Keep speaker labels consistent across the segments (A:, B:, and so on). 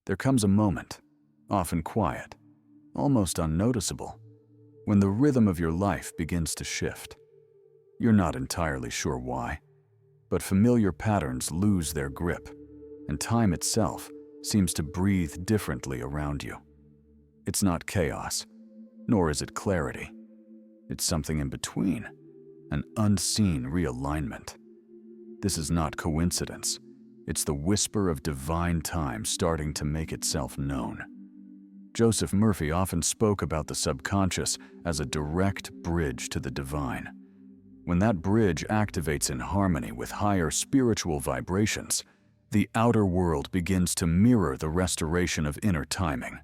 A: There comes a moment, often quiet, almost unnoticeable, when the rhythm of your life begins to shift. You're not entirely sure why, but familiar patterns lose their grip, and time itself seems to breathe differently around you. It's not chaos, nor is it clarity. It's something in between, an unseen realignment. This is not coincidence. It's the whisper of divine time starting to make itself known. Joseph Murphy often spoke about the subconscious as a direct bridge to the divine. When that bridge activates in harmony with higher spiritual vibrations, the outer world begins to mirror the restoration of inner timing.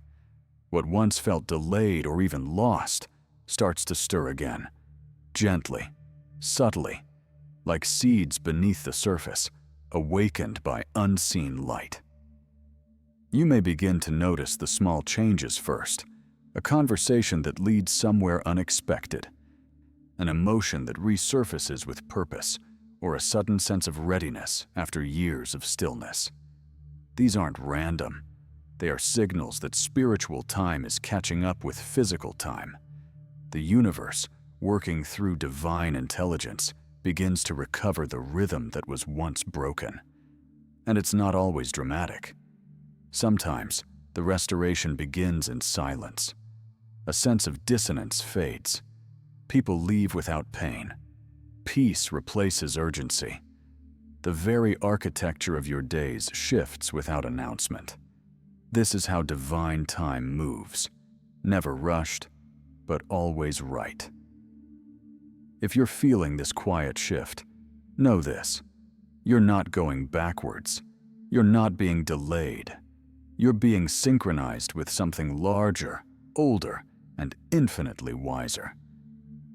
A: What once felt delayed or even lost starts to stir again, gently, subtly, like seeds beneath the surface, awakened by unseen light. You may begin to notice the small changes first, a conversation that leads somewhere unexpected, an emotion that resurfaces with purpose, or a sudden sense of readiness after years of stillness. These aren't random. They are signals that spiritual time is catching up with physical time. The universe, working through divine intelligence, begins to recover the rhythm that was once broken. And it's not always dramatic. Sometimes, the restoration begins in silence. A sense of dissonance fades. People leave without pain. Peace replaces urgency. The very architecture of your days shifts without announcement. This is how divine time moves, never rushed, but always right. If you're feeling this quiet shift, know this: you're not going backwards. You're not being delayed. You're being synchronized with something larger, older, and infinitely wiser.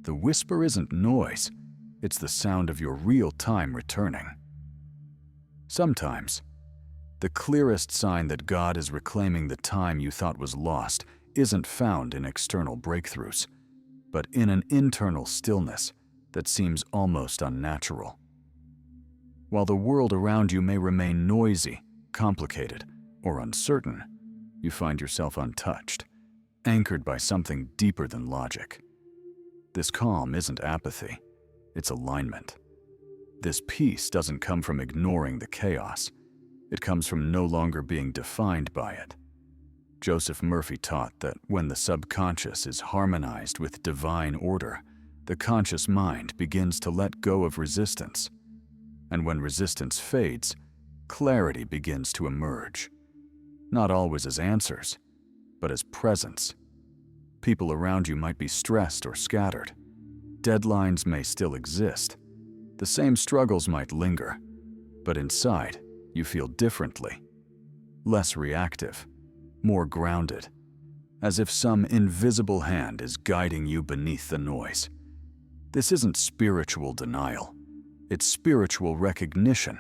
A: The whisper isn't noise, it's the sound of your real time returning. Sometimes, the clearest sign that God is reclaiming the time you thought was lost isn't found in external breakthroughs, but in an internal stillness that seems almost unnatural. While the world around you may remain noisy, complicated, or uncertain, you find yourself untouched, anchored by something deeper than logic. This calm isn't apathy, it's alignment. This peace doesn't come from ignoring the chaos. It comes from no longer being defined by it. Joseph Murphy taught that when the subconscious is harmonized with divine order, the conscious mind begins to let go of resistance. And when resistance fades, clarity begins to emerge. Not always as answers, but as presence. People around you might be stressed or scattered. Deadlines may still exist. The same struggles might linger, but inside, you feel differently. Less reactive, more grounded, as if some invisible hand is guiding you beneath the noise. This isn't spiritual denial. It's spiritual recognition,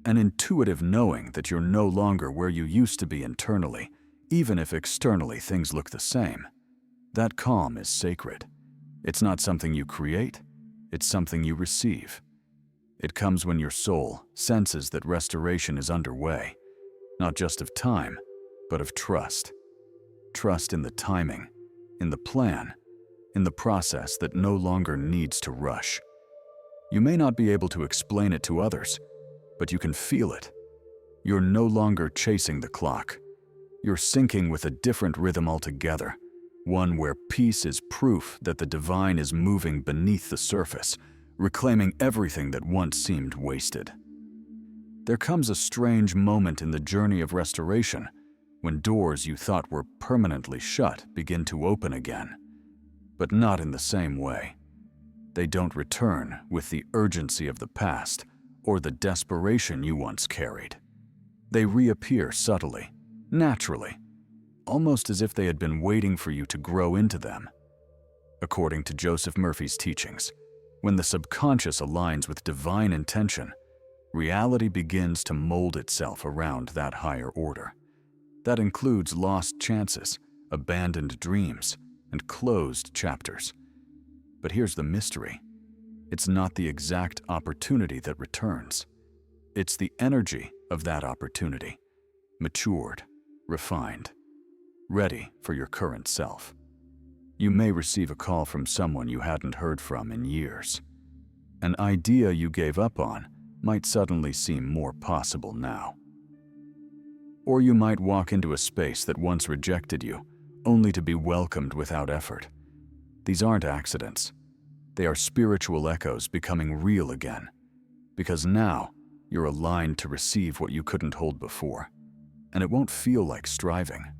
A: an intuitive knowing that you're no longer where you used to be internally, even if externally things look the same. That calm is sacred. It's not something you create, it's something you receive. It comes when your soul senses that restoration is underway, not just of time, but of trust. Trust in the timing, in the plan, in the process that no longer needs to rush. You may not be able to explain it to others, but you can feel it. You're no longer chasing the clock. You're syncing with a different rhythm altogether, one where peace is proof that the divine is moving beneath the surface, reclaiming everything that once seemed wasted. There comes a strange moment in the journey of restoration when doors you thought were permanently shut begin to open again, but not in the same way. They don't return with the urgency of the past or the desperation you once carried. They reappear subtly, naturally, almost as if they had been waiting for you to grow into them. According to Joseph Murphy's teachings, when the subconscious aligns with divine intention, reality begins to mold itself around that higher order. That includes lost chances, abandoned dreams, and closed chapters. But here's the mystery. It's not the exact opportunity that returns. It's the energy of that opportunity, matured, refined, ready for your current self. You may receive a call from someone you hadn't heard from in years. An idea you gave up on might suddenly seem more possible now. Or you might walk into a space that once rejected you, only to be welcomed without effort. These aren't accidents. They are spiritual echoes becoming real again, because now you're aligned to receive what you couldn't hold before, and it won't feel like striving.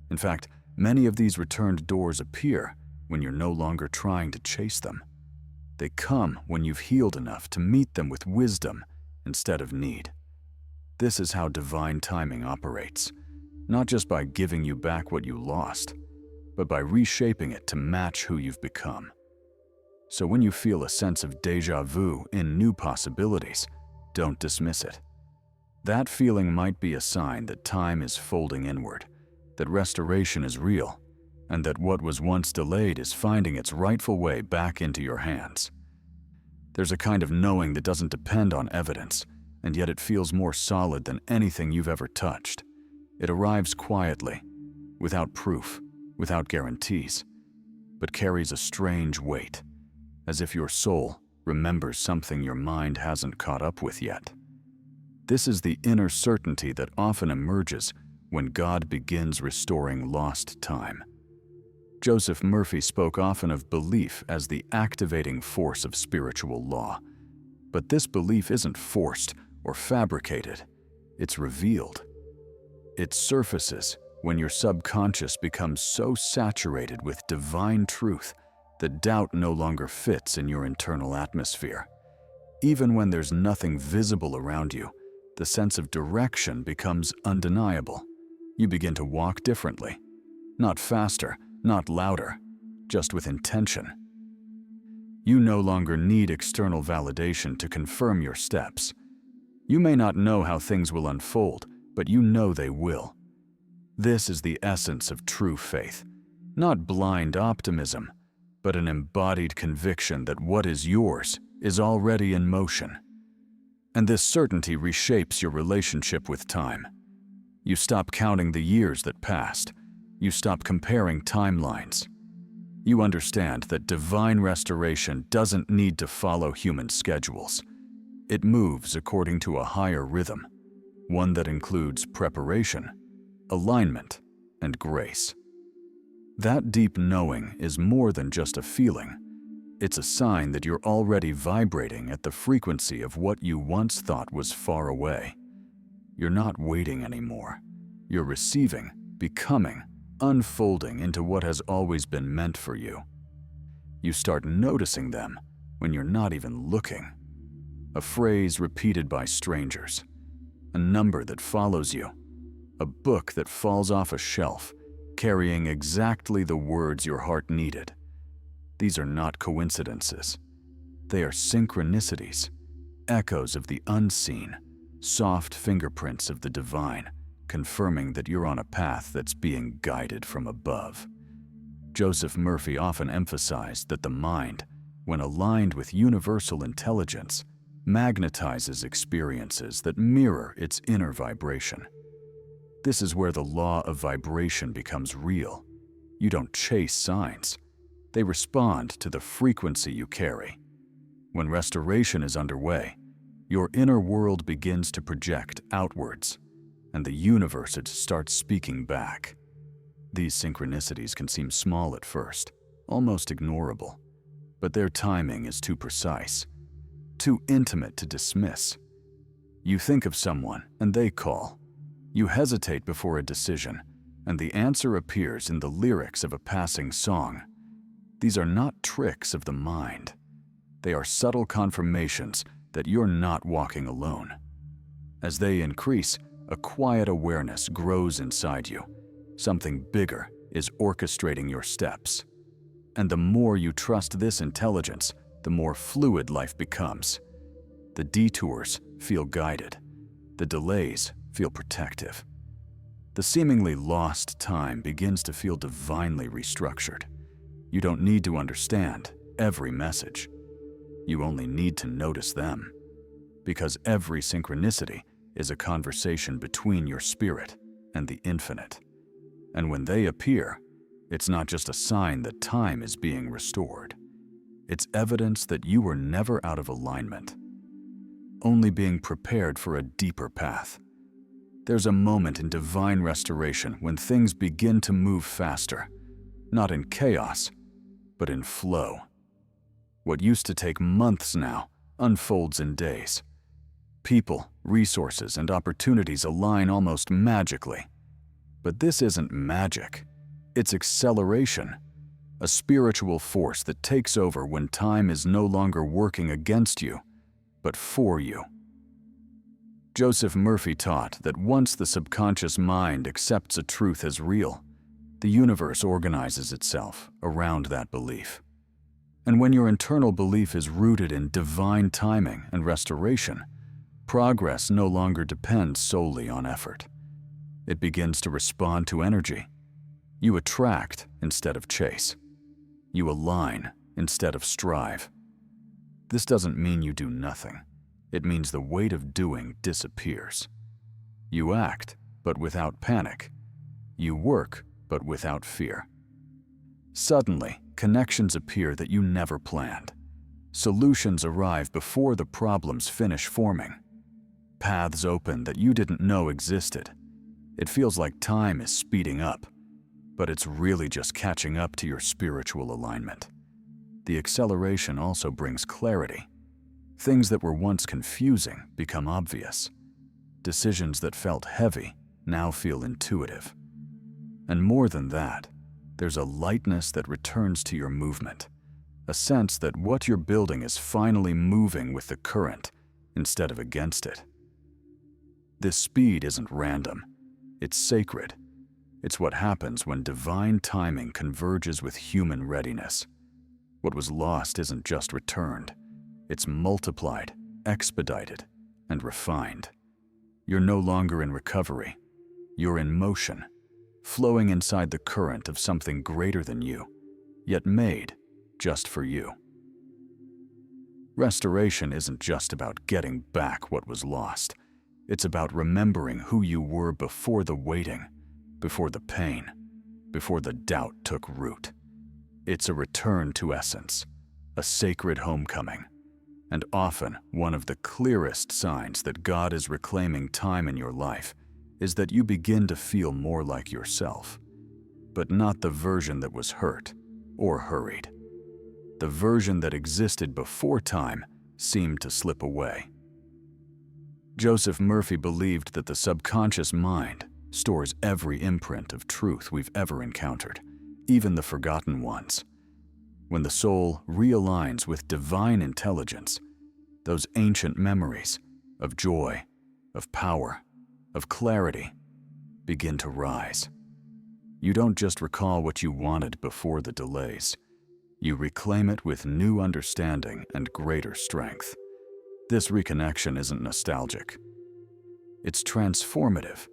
A: In fact, many of these returned doors appear when you're no longer trying to chase them. They come when you've healed enough to meet them with wisdom instead of need. This is how divine timing operates, not just by giving you back what you lost, but by reshaping it to match who you've become. So when you feel a sense of déjà vu in new possibilities, don't dismiss it. That feeling might be a sign that time is folding inward, that restoration is real, and that what was once delayed is finding its rightful way back into your hands. There's a kind of knowing that doesn't depend on evidence, and yet it feels more solid than anything you've ever touched. It arrives quietly, without proof, without guarantees, but carries a strange weight, as if your soul remembers something your mind hasn't caught up with yet. This is the inner certainty that often emerges when God begins restoring lost time. Joseph Murphy spoke often of belief as the activating force of spiritual law. But this belief isn't forced or fabricated, it's revealed. It surfaces when your subconscious becomes so saturated with divine truth that doubt no longer fits in your internal atmosphere. Even when there's nothing visible around you, the sense of direction becomes undeniable. You begin to walk differently, not faster, not louder, just with intention. You no longer need external validation to confirm your steps. You may not know how things will unfold, but you know they will. This is the essence of true faith, not blind optimism, but an embodied conviction that what is yours is already in motion. And this certainty reshapes your relationship with time. You stop counting the years that passed. You stop comparing timelines. You understand that divine restoration doesn't need to follow human schedules. It moves according to a higher rhythm, one that includes preparation, alignment, and grace. That deep knowing is more than just a feeling. It's a sign that you're already vibrating at the frequency of what you once thought was far away. You're not waiting anymore. You're receiving, becoming, unfolding into what has always been meant for you. You start noticing them when you're not even looking. A phrase repeated by strangers, a number that follows you, a book that falls off a shelf, carrying exactly the words your heart needed. These are not coincidences. They are synchronicities, echoes of the unseen, soft fingerprints of the divine, confirming that you're on a path that's being guided from above. Joseph Murphy often emphasized that the mind, when aligned with universal intelligence, magnetizes experiences that mirror its inner vibration. This is where the law of vibration becomes real. You don't chase signs. They respond to the frequency you carry. When restoration is underway, your inner world begins to project outwards, and the universe starts speaking back. These synchronicities can seem small at first, almost ignorable, but their timing is too precise, too intimate to dismiss. You think of someone, and they call. You hesitate before a decision, and the answer appears in the lyrics of a passing song. These are not tricks of the mind. They are subtle confirmations that you're not walking alone. As they increase, a quiet awareness grows inside you. Something bigger is orchestrating your steps. And the more you trust this intelligence, the more fluid life becomes. The detours feel guided. The delays feel protective. The seemingly lost time begins to feel divinely restructured. You don't need to understand every message. You only need to notice them. Because every synchronicity is a conversation between your spirit and the infinite. And when they appear, it's not just a sign that time is being restored. It's evidence that you were never out of alignment, only being prepared for a deeper path. There's a moment in divine restoration when things begin to move faster, not in chaos, but in flow. What used to take months now unfolds in days. People, resources, and opportunities align almost magically. But this isn't magic. It's acceleration, a spiritual force that takes over when time is no longer working against you, but for you. Joseph Murphy taught that once the subconscious mind accepts a truth as real, the universe organizes itself around that belief. And when your internal belief is rooted in divine timing and restoration, progress no longer depends solely on effort. It begins to respond to energy. You attract instead of chase. You align instead of strive. This doesn't mean you do nothing. It means the weight of doing disappears. You act, but without panic. You work, but without fear. Suddenly, connections appear that you never planned. Solutions arrive before the problems finish forming. Paths open that you didn't know existed. It feels like time is speeding up, but it's really just catching up to your spiritual alignment. The acceleration also brings clarity. Things that were once confusing become obvious. Decisions that felt heavy now feel intuitive. And more than that, there's a lightness that returns to your movement, a sense that what you're building is finally moving with the current instead of against it. This speed isn't random, it's sacred. It's what happens when divine timing converges with human readiness. What was lost isn't just returned, it's multiplied, expedited, and refined. You're no longer in recovery, you're in motion, flowing inside the current of something greater than you, yet made just for you. Restoration isn't just about getting back what was lost. It's about remembering who you were before the waiting, before the pain, before the doubt took root. It's a return to essence, a sacred homecoming, and often one of the clearest signs that God is reclaiming time in your life is that you begin to feel more like yourself, but not the version that was hurt or hurried. The version that existed before time seemed to slip away. Joseph Murphy believed that the subconscious mind stores every imprint of truth we've ever encountered, even the forgotten ones. When the soul realigns with divine intelligence, those ancient memories of joy, of power, of clarity begin to rise. You don't just recall what you wanted before the delays. You reclaim it with new understanding and greater strength. This reconnection isn't nostalgic. It's transformative.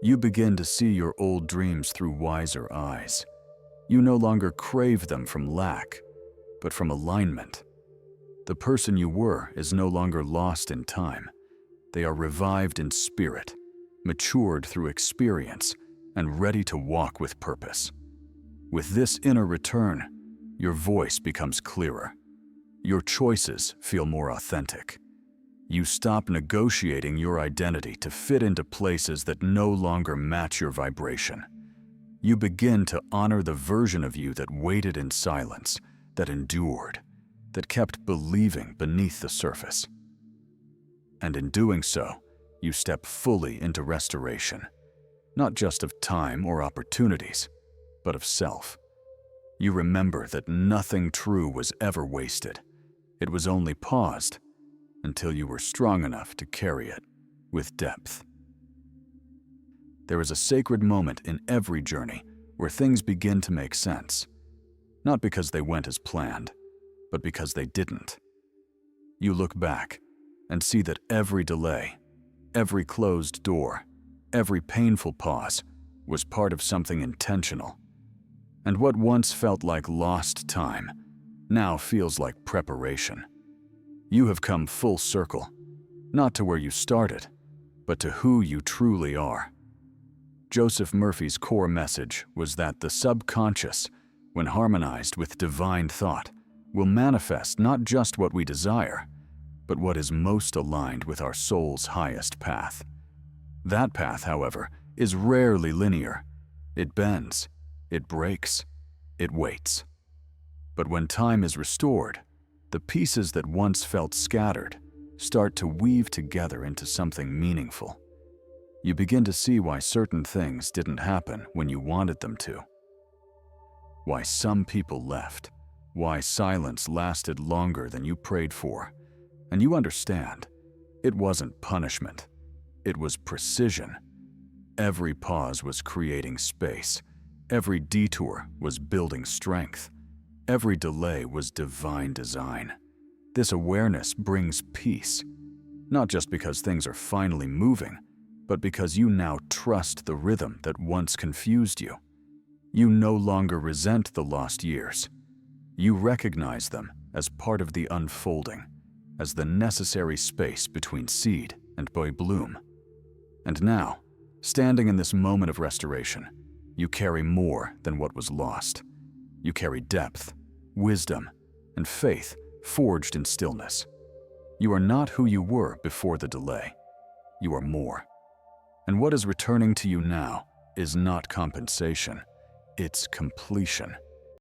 A: You begin to see your old dreams through wiser eyes. You no longer crave them from lack, but from alignment. The person you were is no longer lost in time. They are revived in spirit, matured through experience, and ready to walk with purpose. With this inner return, your voice becomes clearer. Your choices feel more authentic. You stop negotiating your identity to fit into places that no longer match your vibration. You begin to honor the version of you that waited in silence, that endured, that kept believing beneath the surface. And in doing so, you step fully into restoration, not just of time or opportunities, but of self. You remember that nothing true was ever wasted. It was only paused until you were strong enough to carry it with depth. There is a sacred moment in every journey where things begin to make sense, not because they went as planned, but because they didn't. You look back and see that every delay, every closed door, every painful pause was part of something intentional. And what once felt like lost time now feels like preparation. You have come full circle, not to where you started, but to who you truly are. Joseph Murphy's core message was that the subconscious, when harmonized with divine thought, will manifest not just what we desire, but what is most aligned with our soul's highest path. That path, however, is rarely linear. It bends, it breaks, it waits. But when time is restored, the pieces that once felt scattered start to weave together into something meaningful. You begin to see why certain things didn't happen when you wanted them to. Why some people left. Why silence lasted longer than you prayed for. And you understand, it wasn't punishment. It was precision. Every pause was creating space. Every detour was building strength. Every delay was divine design. This awareness brings peace, not just because things are finally moving, but because you now trust the rhythm that once confused you. You no longer resent the lost years. You recognize them as part of the unfolding, as the necessary space between seed and bloom. And now, standing in this moment of restoration, you carry more than what was lost. You carry depth, wisdom, and faith forged in stillness. You are not who you were before the delay. You are more. And what is returning to you now is not compensation, it's completion.